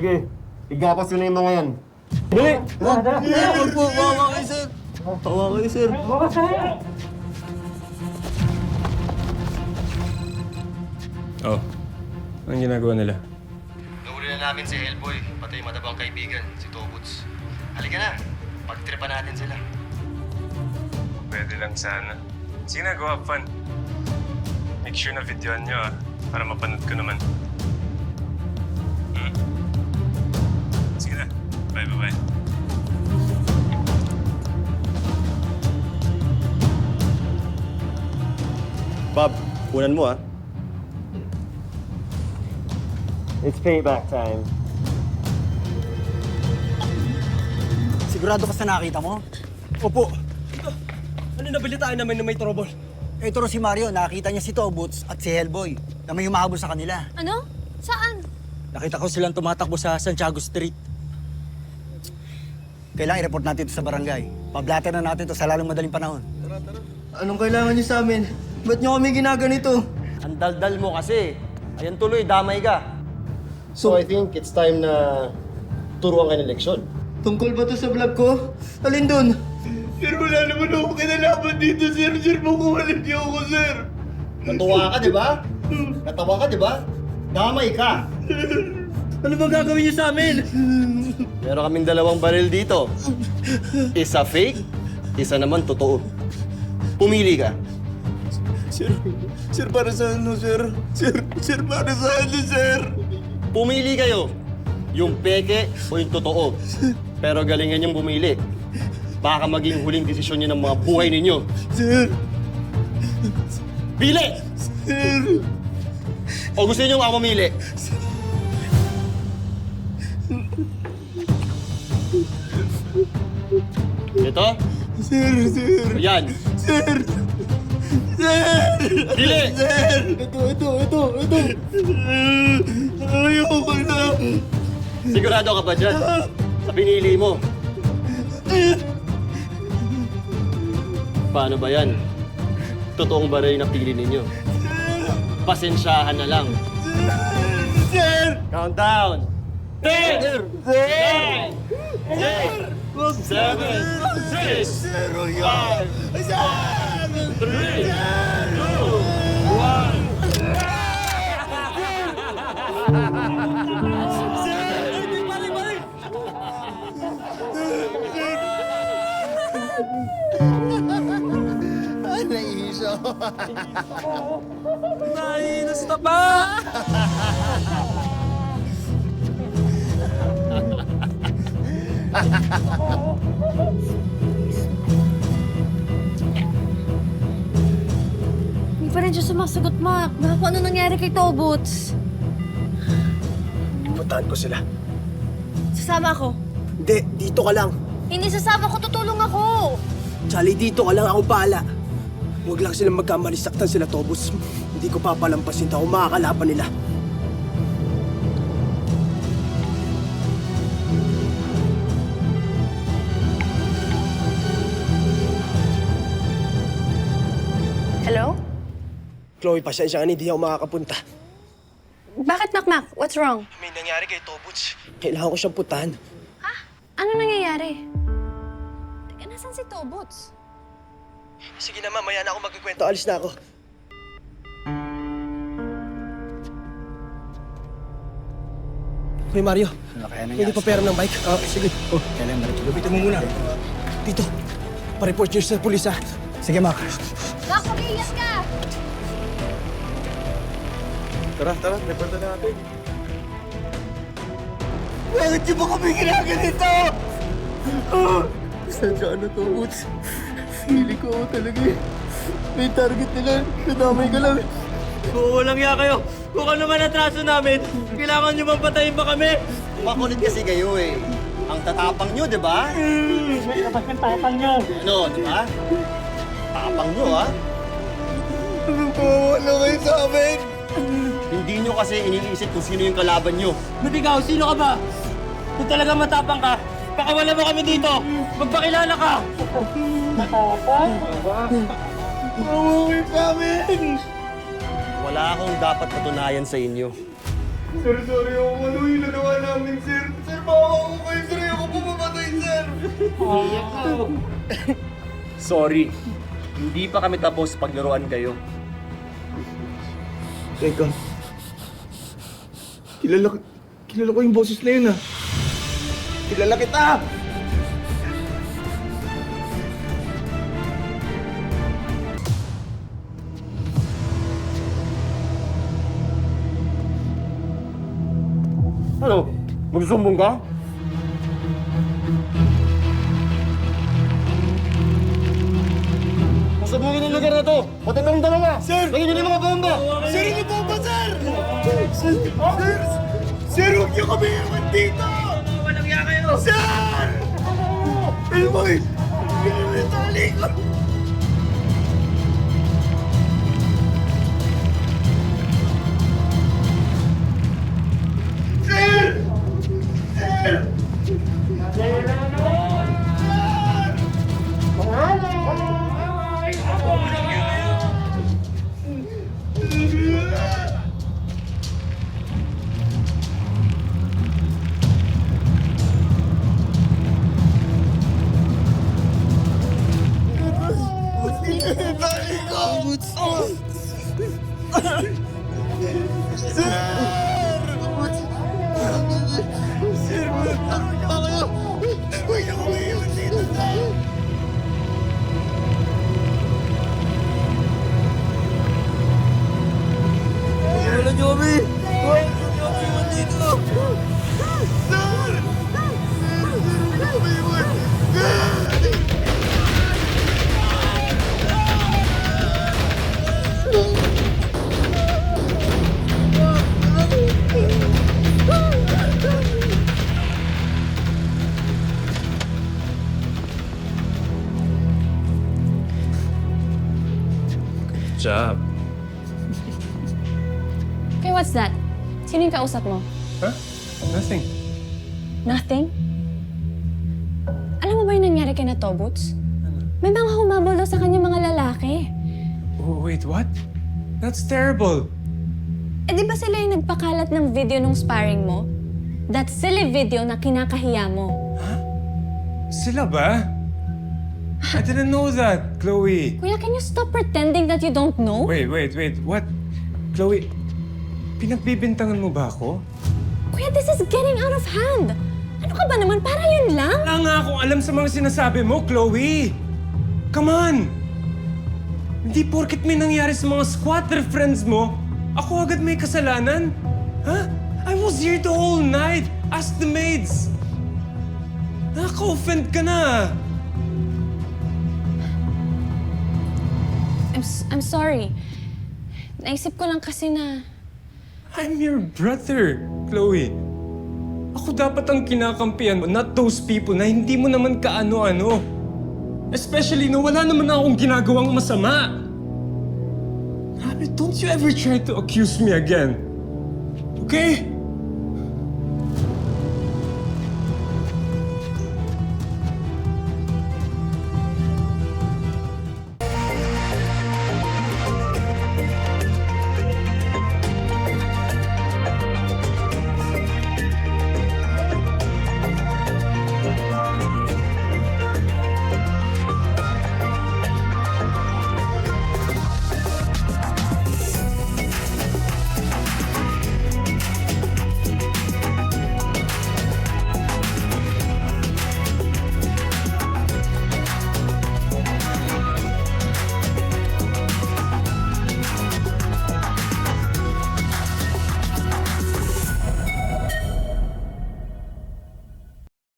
Sige, igapas yun na yung mga yan. Dali! Huwag po, bawa kayo, sir. Bawa kayo, sir. Oh, anong ginagawa nila? Nahuli na namin si Hellboy, pati yung matabang kaibigan, si Tobots. Halika na, pagtripan natin sila. Pwede lang sana. Sige na, go have fun. Make sure na videoan nyo para mapanood ko naman. Sige na, bye. Bob, kunan mo It's payback time. Sigurado ka sa nakita mo? Opo. Ano nabalitaan naman na may trouble? Ito rin si Mario, nakita niya si Tobots at si Hellboy na may humahabol sa kanila. Ano? Saan? Nakita ko silang tumatakbo sa Santiago Street. Kailangan i-report natin ito sa barangay. Pablatter na natin ito sa lalong madaling panahon. Anong kailangan niyo sa amin? Ba't niyo kami ginaganito? Ang daldal mo kasi. Ayan tuloy, damay ka. So I think it's time na turuan ka ng leksyon. Tungkol ba to sa vlog ko? Alin dun? Sir, wala naman ako kinalaman dito, sir. Sir, makuhalan niyo ako, sir. Natuwa ka, di ba? Natawa ka, di ba? Damay ka. Ano bang gagawin niyo sa amin? Meron kaming dalawang baril dito. Isa fake, isa naman totoo. Pumili ka. Sir, para sa ano, sir? Sir, para sa ano, sir? Pumili kayo. Yung peke o yung totoo. Pero galingan yung bumili. Baka maging huling desisyon niyo ng mga buhay ninyo. Sir! Pili! Sir! O gusto niyo ako mamili? Ito? Sir! O yan. Sir! Sir! Pili! Sir! Ito! Ayoko na! Sigurado ka ba dyan? Sa pinili mo. Paano ba yan? Totoong baril na pili ninyo. Pasensyahan na lang. Sir! Countdown! 10! 9! 8! 7! 6! 5! 3! 2! 1! Ay, naiiso. Naiinis na pa! Hindi pa rin siya sumasagot, Mac. Baka kung ano nangyari kay Tobots. Puntahan ko sila. Sasama ako. Hindi, dito ka lang. Hindi sasama ko, tutulong ako. Charlie, dito ka lang, ako bahala. Huwag lang silang magkamali, saktan sila, Tobots. Hindi ko papalampasin ako, makakalaban nila. Hello? Chloe, pasensya ka, hindi ako makakapunta. Bakit, Mac? What's wrong? May nangyari kay Tobots. Kailangan ko siyang puntahan. Ano nangyayari? Teka, nasan si Tobots? Sige na, mamaya na ako magkikwento. Alis na ako. Hoy, Mario. Hindi pa pera ng bike. Sige. Kailangan balik. Lubitin mo muna. Dito. Pa-report nyo sa pulis, ha? Sige, Mac. Mac, mag-iingat ka! Tara, report na natin. Bakit niyo ba kami ginaganito? Sadya na to, Boots. Feeling ko ako talaga eh. May target nila. Nadamay ka lang. Oo, walang ya kayo. Kung ano man atraso namin, kailangan nyo bang patayin ba kami? Makulit kasi kayo eh. Ang tatapang nyo, di ba? May labas ng tapang nyo. Ano, di ba? Tapang nyo, ha? Wala kayo sa amin. Hindi nyo kasi iniisip kung sino yung kalaban nyo. Ba't ikaw, sino ka ba? Kung talaga matapang ka, pakawala mo kami dito. Magpakilala ka. Mawawin sa amin. Wala akong dapat patunayan sa inyo. Sir, sorry ako. Ano yung nagawa namin, sir? Sir, bawa ko kayo, sir. Ayoko pumamatay, sir. Sorry, hindi pa kami tapos paglaruan kayo. Teka. Kilala ko yung boses na yun, ah. Kilala kita! Ano? Magsusumbong ka? Pasabugin ang lugar na to! Pati kayong dalawa! Sir! Lagyan niyo yung mga bomba! Sir, hindi po ba, sir? Sir! Sir, huwag niyo kami iwan dito! Walang iya kayo! Sir! Elboy! Pinitali ko! Sir! Sir! Pinitali ko! Sir! Sir, magtaro niyo kayo! Huwag niyo kami iwan dito, sir! Wala niyo kami! Huwag niyo kami iwan dito! Sir! Huwag niyo kami iwan! Job. Okay, what's that? Sino yung kausap mo? Huh? Nothing. Nothing? Alam mo ba yung nangyari kay na Tobuts? May mga humabol daw sa kanya mga lalaki. Oh, wait, what? That's terrible. Eh di ba sila yung nagpakalat ng video nung sparring mo? That silly video na kinakahiya mo. Sila ba? I didn't know that, Chloe. Kuya, can you stop pretending that you don't know? Wait. What? Chloe, pinagbibintangan mo ba ako? Kuya, this is getting out of hand. Ano ka ba naman? Para yun lang? Wala nga akong alam sa mga sinasabi mo, Chloe. Come on! Hindi porket may nangyari sa mga squatter friends mo, ako agad may kasalanan. Huh? I was here the whole night. Ask the maids. Nakaka-offend ka na. I'm sorry. Naisip ko lang kasi na... I'm your brother, Chloe. Ako dapat ang kinakampihan mo, not those people na hindi mo naman kaano-ano. Especially na wala naman akong ginagawang masama. Grabe, don't you ever try to accuse me again. Okay?